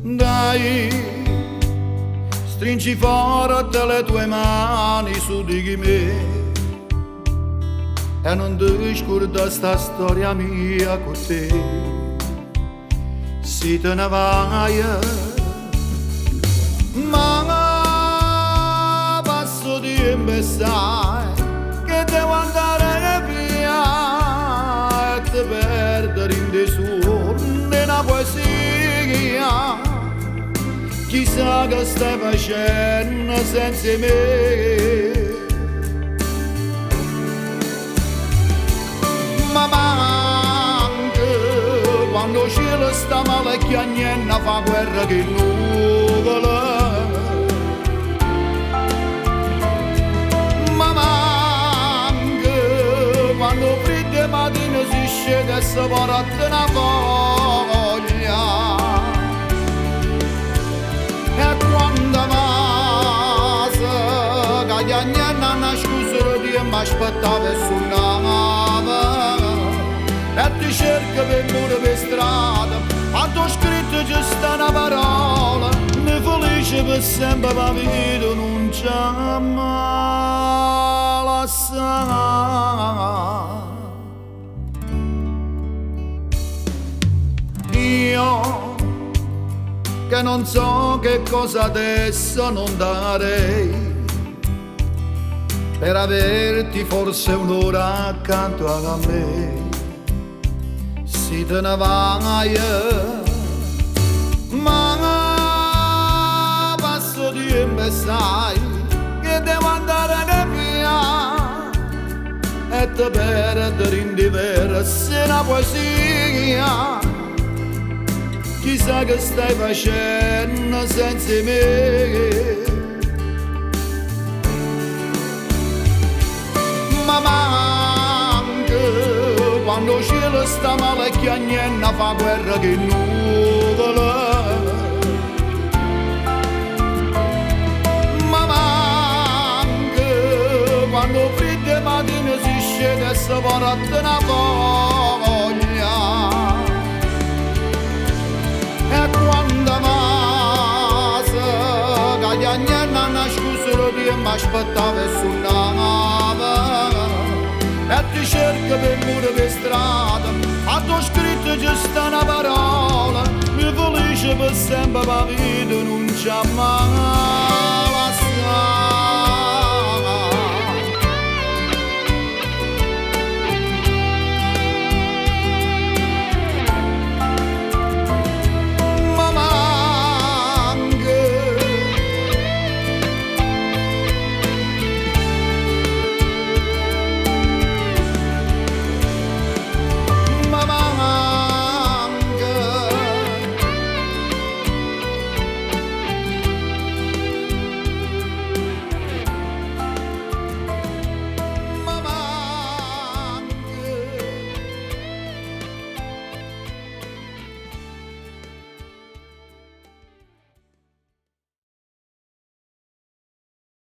Dai, stringi forte le tue mani su di me e non ti scorda sta storia mia con te. Si te ne vai, ma passo di sai che devo andare via e te perdere in dei suoni una poesia. Chissà che stai facendo senza me. Ma manca quando il cielo sta male che niente fa guerra che nuvole. Ma manca quando fredde mattina si scende e si porta una voglia. E quando masa che niente nascosto di mi aspettava suonava e ti cerca per muro per strada ma t'ho scritto giusto una parola mi felice per sempre la vita non c'è mai lasciata. Io che non so che cosa adesso non darei per averti forse un'ora accanto a me. Si te ne vai, ma passo di me sai che devo andare via e te perdere in diverse una poesia. Chissà che stai facendo senza me. Ma manca quando il cielo sta male che niente fa guerra che nuvole. Ma manca quando fredde mattina si scende e si porta una voglia. E quando masa che niente nascosto di mi aspettava e suonava e ti cerca per muro per strada ma t'ho scritto giusto una parola mi felice per sempre la vita non c'è mai lasciata.